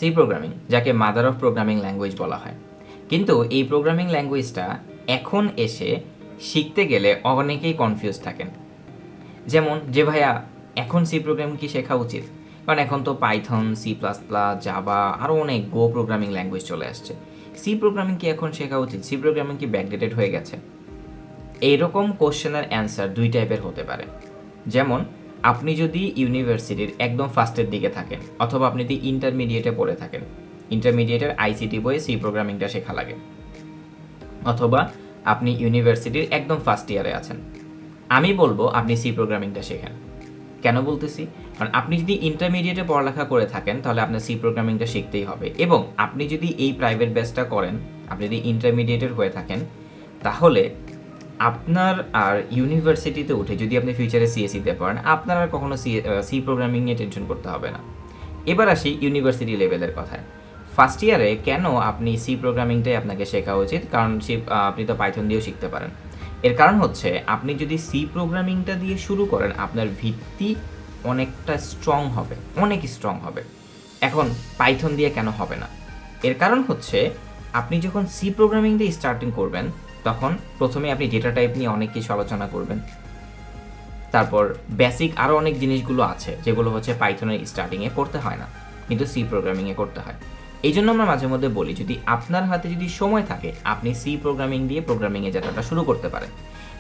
C programming, যাকে mother of programming language বলা হয়, কিন্তু এই প্রোগ্রামিং ল্যাঙ্গুয়েজটা এখন এসে শিখতে গেলে অনেকেই কনফিউজ থাকেন। যেমন যে ভাইয়া এখন সি প্রোগ্রামিং কি শেখা উচিত, কারণ এখন তো Python, C plus plus, Java, আরও অনেক গো প্রোগ্রামিং ল্যাঙ্গুয়েজ চলে আসছে, সি প্রোগ্রামিং কি এখন শেখা উচিত, সি প্রোগ্রামিং কি ব্যাকডেটেড হয়ে গেছে? এইরকম কোশ্চেনের অ্যান্সার দুই টাইপের হতে পারে। যেমন আপনি যদি ইউনিভার্সিটির একদম ফার্স্টের দিকে থাকেন, অথবা আপনি যদি ইন্টারমিডিয়েটে পড়ে থাকেন, ইন্টারমিডিয়েটের আইসিটি বইয়ে সি প্রোগ্রামিংটা শেখা লাগে, অথবা আপনি ইউনিভার্সিটির একদম ফার্স্ট ইয়ারে আছেন, আমি বলবো আপনি সি প্রোগ্রামিংটা শেখেন। কেন বলতেছি? কারণ আপনি যদি ইন্টারমিডিয়েটে পড়ালেখা করে থাকেন তাহলে আপনার সি প্রোগ্রামিংটা শিখতেই হবে, এবং আপনি যদি এই প্রাইভেট ব্যাচটা করেন, আপনি যদি ইন্টারমিডিয়েটের হয়ে থাকেন, তাহলে আপনার আর ইউনিভার্সিটিতে উঠে যদি আপনি ফিউচারে সিএসিতে পড়েন, আপনার আর কখনো সি প্রোগ্রামিং নিয়ে টেনশন করতে হবে না। এবার আসি ইউনিভার্সিটি লেভেলের কথায়। ফার্স্ট ইয়ারে কেন আপনি সি প্রোগ্রামিংটাই আপনাকে শেখা উচিত? কারণ আপনি তো পাইথন দিয়েও শিখতে পারেন। এর কারণ হচ্ছে আপনি যদি সি প্রোগ্রামিংটা দিয়ে শুরু করেন, আপনার ভিত্তি অনেকটা স্ট্রং হবে, অনেক স্ট্রং হবে। এখন পাইথন দিয়ে কেন হবে না? এর কারণ হচ্ছে আপনি যখন সি প্রোগ্রামিং দিয়ে স্টার্টিং করবেন, তখন প্রথমে আপনি ডেটা টাইপ নিয়ে অনেক কিছু আলোচনা করবেন, তারপর বেসিক আরও অনেক জিনিসগুলো আছে যেগুলো হচ্ছে পাইথনের স্টার্টিংয়ে করতে হয় না, কিন্তু সি প্রোগ্রামিংয়ে করতে হয়। এই জন্য আমরা মাঝে মধ্যে বলি, যদি আপনার হাতে যদি সময় থাকে, আপনি সি প্রোগ্রামিং দিয়ে প্রোগ্রামিংয়ে যাত্রাটা শুরু করতে পারেন।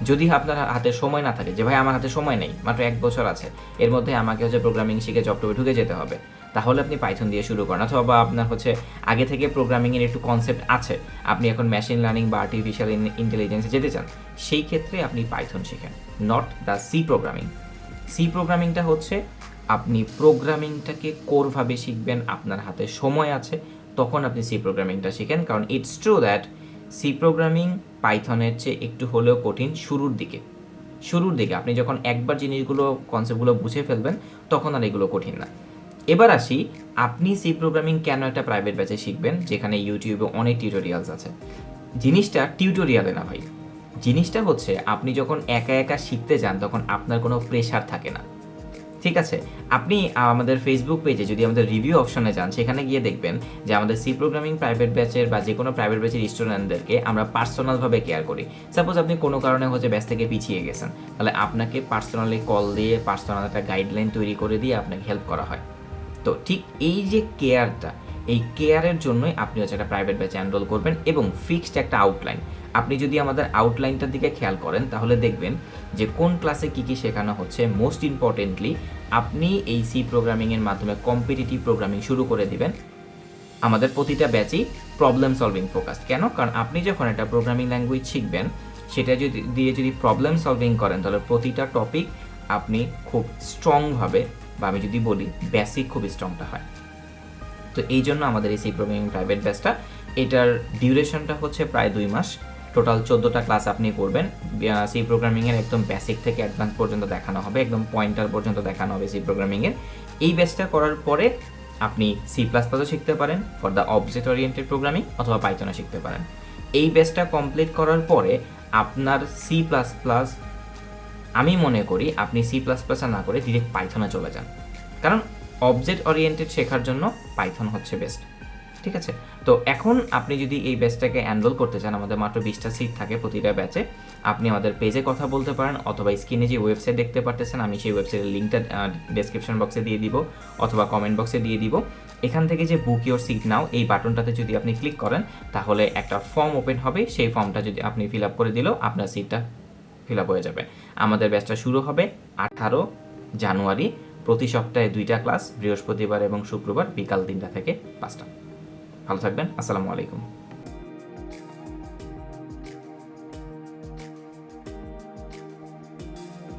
যদি আপনার হাতে সময় না থাকে, যে ভাই আমার হাতে সময় নেই, মাত্র 1 বছর আছে, এর মধ্যে আমাকে হচ্ছে প্রোগ্রামিং শিখে জবটবে ঢুকে যেতে হবে, তাহলে আপনি পাইথন দিয়ে শুরু করেন। অথবা আপনার হচ্ছে আগে থেকে প্রোগ্রামিংয়ের একটু কনসেপ্ট আছে, আপনি এখন মেশিন লার্নিং বা আর্টিফিশিয়াল ইন্টেলিজেন্সে যেতে চান, সেই ক্ষেত্রে আপনি পাইথন শেখেন, not the C programming. C প্রোগ্রামিংটা হচ্ছে আপনি প্রোগ্রামিংটাকে কোরভাবে শিখবেন, আপনার হাতে সময় আছে, তখন আপনি সি প্রোগ্রামিংটা শিখেন। কারণ it's true that C programming পাইথনের চেয়ে একটু হলেও কঠিন শুরুর দিকে। আপনি যখন একবার জিনিসগুলো, কনসেপ্টগুলো বুঝে ফেলবেন, তখন আর এগুলো কঠিন না। এবার আসি, আপনি সি প্রোগ্রামিং কেন একটা প্রাইভেট ব্যাচে শিখবেন যেখানে ইউটিউবে অনেক টিউটোরিয়ালস আছে? জিনিসটা টিউটোরিয়ালে না ভাই, জিনিসটা হচ্ছে আপনি যখন একা একা শিখতে যান, তখন আপনার কোনো প্রেশার থাকে না। ঠিক আছে, আপনি আমাদের ফেসবুক পেজে যদি আমাদের রিভিউ অপশনে যান, সেখানে গিয়ে দেখবেন যে আমাদের সি প্রোগ্রামিং প্রাইভেট ব্যাচের বা যে কোনো প্রাইভেট ব্যাচের স্টুডেন্টদেরকে আমরা পার্সোনালভাবে কেয়ার করি। সাপোজ আপনি কোনো কারণে হচ্ছে ব্যাচ থেকে পিছিয়ে গেছেন, তাহলে আপনাকে পার্সোনালি কল দিয়ে পার্সোনাল একটা গাইডলাইন তৈরি করে দিয়ে আপনাকে হেল্প করা হয়। তো ঠিক এই যে কেয়ারটা, এই কেয়ারের জন্যই আপনি হচ্ছে একটা প্রাইভেট ব্যাচে এনরোল করবেন, এবং ফিক্সড একটা আউটলাইন। আপনি যদি আমাদের আউটলাইনটার দিকে খেয়াল করেন, তাহলে দেখবেন যে কোন ক্লাসে কী কী শেখানো হচ্ছে। মোস্ট ইম্পর্টেন্টলি, আপনি এই সি প্রোগ্রামিংয়ের মাধ্যমে কম্পিটিটিভ প্রোগ্রামিং শুরু করে দিবেন। আমাদের প্রতিটা ব্যাচই প্রবলেম সলভিং ফোকাসড। কেন? কারণ আপনি যখন একটা প্রোগ্রামিং ল্যাঙ্গুয়েজ শিখবেন, সেটা যদি প্রবলেম সলভিং করেন, তাহলে প্রতিটা টপিক আপনি খুব স্ট্রংভাবে, বা আমি যদি বলি বেসিক খুব স্ট্রংটা হয়। তো এই জন্য আমাদের এই সি প্রোগ্রামিং প্রাইভেট ব্যাচটা, এটার ডিউরেশনটা হচ্ছে প্রায় 2 মাস। টোটাল 14টা ক্লাস আপনি করবেন। সি প্রোগ্রামিংয়ের একদম বেসিক থেকে অ্যাডভান্স পর্যন্ত দেখানো হবে, একদম পয়েন্টার পর্যন্ত দেখানো হবে সি প্রোগ্রামিংয়ের। এই ব্যাচটা করার পরে আপনি সি প্লাস প্লাসও শিখতে পারেন for the object oriented programming, অথবা পাইথনও শিখতে পারেন। এই ব্যাচটা কমপ্লিট করার পরে আপনার সি প্লাস প্লাস, আমি মনে করি আপনি সি প্লাস প্লাসে না করে ডিরেক্ট পাইথনে চলে যান, কারণ অবজেক্ট ওরিয়েন্টেড শেখার জন্য পাইথন হচ্ছে বেস্ট। ঠিক আছে, তো এখন আপনি যদি এই ব্যাচটাকে এনরোল করতে চান, আমাদের মাত্র 20টা সিট থাকে প্রতিটা ব্যাচে। আপনি আমাদের পেজে কথা বলতে পারেন, অথবা স্ক্রিনে যে ওয়েবসাইট দেখতে পারতেছেন, আমি সেই ওয়েবসাইটের লিঙ্কটা ডেসক্রিপশন বক্সে দিয়ে দিব, অথবা কমেন্ট বক্সে দিয়ে দিব। এখান থেকে যে বুক ইওর সিট নাও, এই বাটনটাতে যদি আপনি ক্লিক করেন, তাহলে একটা ফর্ম ওপেন হবে। সেই ফর্মটা যদি আপনি ফিল আপ করে দিলেও আপনার সিটটা ফিল আপ হয়ে যাবে। আমাদের ব্যাচটা শুরু হবে 18 জানুয়ারি। প্রতি সপ্তাহে 2টা ক্লাস, বৃহস্পতিবার এবং শুক্রবার বিকাল 3টা থেকে 5টা। ভালো থাকবেন। আসসালামু আলাইকুম।